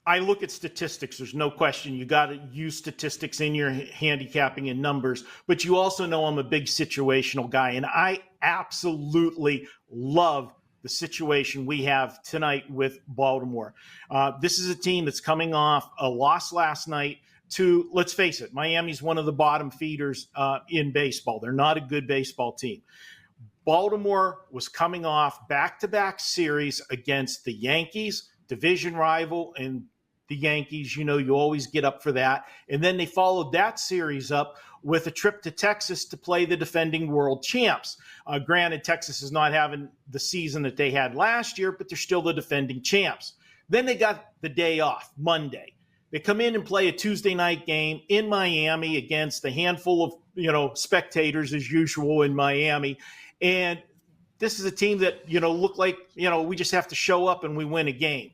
I look at statistics. There's no question. You got to use statistics in your handicapping and numbers, but you also know I'm a big situational guy, and I absolutely love the situation we have tonight with Baltimore. This is a team that's coming off a loss last night to, let's face it, Miami's one of the bottom feeders in baseball. They're not a good baseball team. Baltimore was coming off back-to-back series against the Yankees, division rival, and the Yankees, you always get up for that. And then they followed that series up with a trip to Texas to play the defending world champs. Granted, Texas is not having the season that they had last year, but they're still the defending champs. Then they got the day off, Monday. They come in and play a Tuesday night game in Miami against a handful of, spectators as usual in Miami. And this is a team that, look like, we just have to show up and we win a game.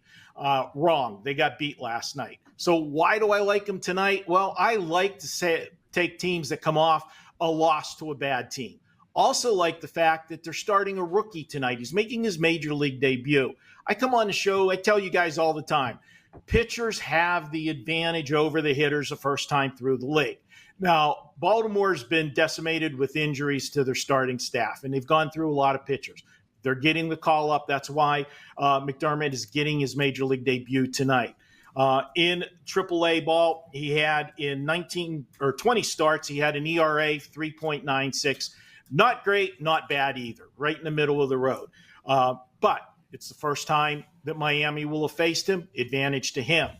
Wrong. They got beat last night. So why do I like them tonight? Well, I like to take teams that come off a loss to a bad team. Also like the fact that they're starting a rookie tonight. He's making his major league debut. I come on the show, I tell you guys all the time, pitchers have the advantage over the hitters the first time through the league. Now, Baltimore's been decimated with injuries to their starting staff, and they've gone through a lot of pitchers. They're getting the call up. That's why McDermott is getting his major league debut tonight. In AAA ball, he had in 20 starts, he had an ERA 3.96. Not great, not bad either. Right in the middle of the road. But it's the first time that Miami will have faced him. Advantage to him.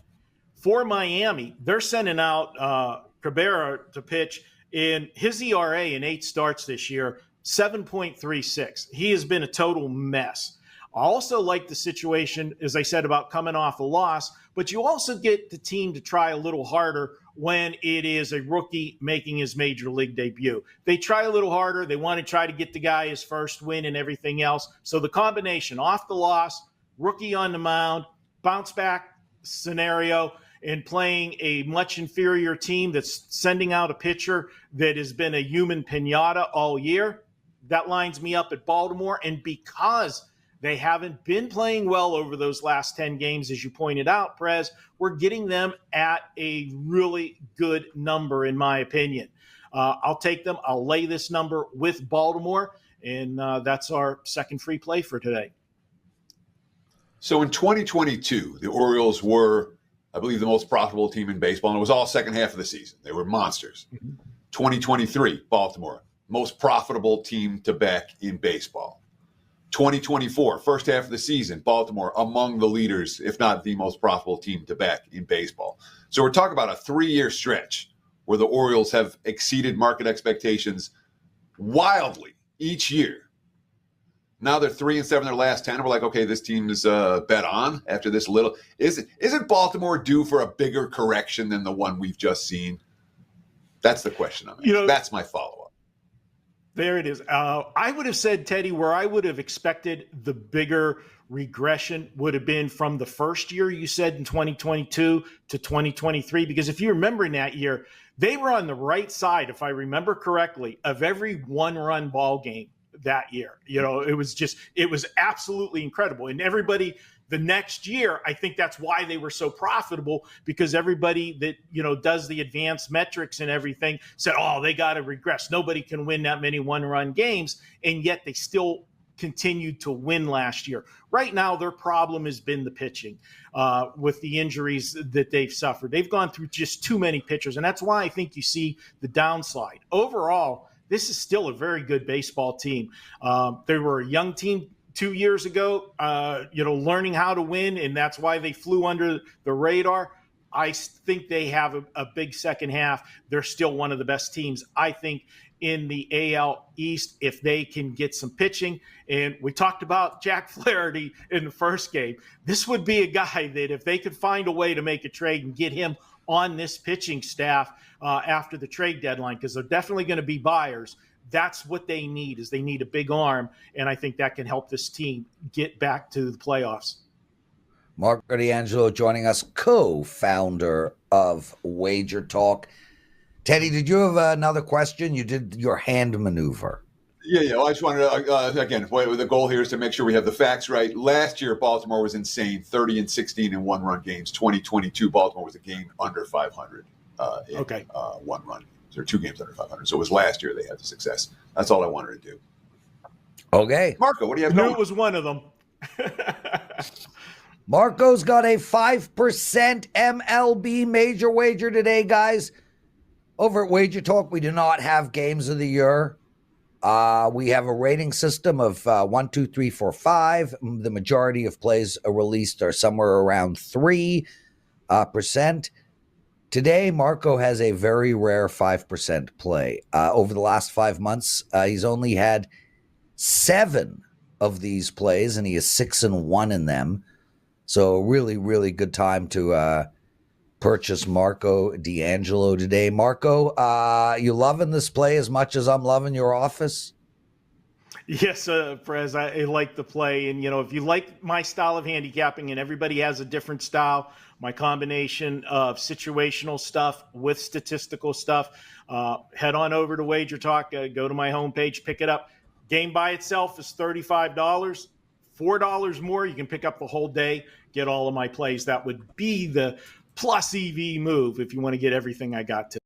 For Miami, they're sending out Cabrera to pitch. In his ERA in 8 starts this year, 7.36. He has been a total mess. I also like the situation, as I said, about coming off a loss, but you also get the team to try a little harder when it is a rookie making his major league debut. They try a little harder. They want to try to get the guy his first win and everything else. So the combination, off the loss, rookie on the mound, bounce back scenario, and playing a much inferior team that's sending out a pitcher that has been a human pinata all year, that lines me up at Baltimore. And because they haven't been playing well over those last 10 games, as you pointed out, Prez, we're getting them at a really good number, in my opinion. I'll take them. I'll lay this number with Baltimore, and that's our second free play for today. So in 2022, the Orioles were, I believe, the most profitable team in baseball, and it was all second half of the season. They were monsters. 2023, Baltimore, most profitable team to back in baseball. 2024, first half of the season, Baltimore among the leaders, if not the most profitable team to back in baseball. So we're talking about a 3-year stretch where the Orioles have exceeded market expectations wildly each year. Now they're 3-7 in their last 10. We're like, okay, this team is bet on after this little. Isn't Baltimore due for a bigger correction than the one we've just seen? That's the question I'm asking. That's my follow-up. There it is. I would have said, Teddy, where I would have expected the bigger regression would have been from the first year you said in 2022 to 2023. Because if you remember in that year, they were on the right side, if I remember correctly, of every one-run ball game that year. It was absolutely incredible. And everybody the next year, I think that's why they were so profitable, because everybody that, does the advanced metrics and everything said, oh, they got to regress. Nobody can win that many one-run games. And yet they still continued to win last year. Right now, their problem has been the pitching with the injuries that they've suffered. They've gone through just too many pitchers. And that's why I think you see the downslide. Overall, this is still a very good baseball team. They were a young team 2 years ago, learning how to win, and that's why they flew under the radar. I think they have a big second half. They're still one of the best teams, I think, in the AL East if they can get some pitching. And we talked about Jack Flaherty in the first game. This would be a guy that if they could find a way to make a trade and get him on this pitching staff after the trade deadline, because they're definitely going to be buyers, that's what they need, is they need a big arm, and I think that can help this team get back to the playoffs. Marco D'Angelo joining us, co-founder of Wager Talk. Teddy, did you have another question? You did your hand maneuver. Yeah. Well, I just wanted to, again, the goal here is to make sure we have the facts right. Last year, Baltimore was insane, 30-16 in one-run games. 2022, Baltimore was a game under 500 in one-run. There are 2 games under 500. So it was last year they had the success. That's all I wanted to do. Okay. Marco, what do you have I knew going? it was one of them. Marco's got a 5% MLB major wager today, guys. Over at Wager Talk, we do not have games of the year. We have a rating system of 1, 2, 3, 4, 5. The majority of plays released are somewhere around 3%. Today, Marco has a very rare 5% play. Over the last 5 months, he's only had 7 of these plays, and he is 6-1 in them. So really, really good time to purchase Marco D'Angelo today. Marco, you loving this play as much as I'm loving your office? Yes, Prez, I like the play. And, if you like my style of handicapping, and everybody has a different style, my combination of situational stuff with statistical stuff, head on over to Wager Talk, go to my homepage, pick it up. Game by itself is $35. $4 more, you can pick up the whole day, get all of my plays. That would be the plus EV move if you want to get everything I got today.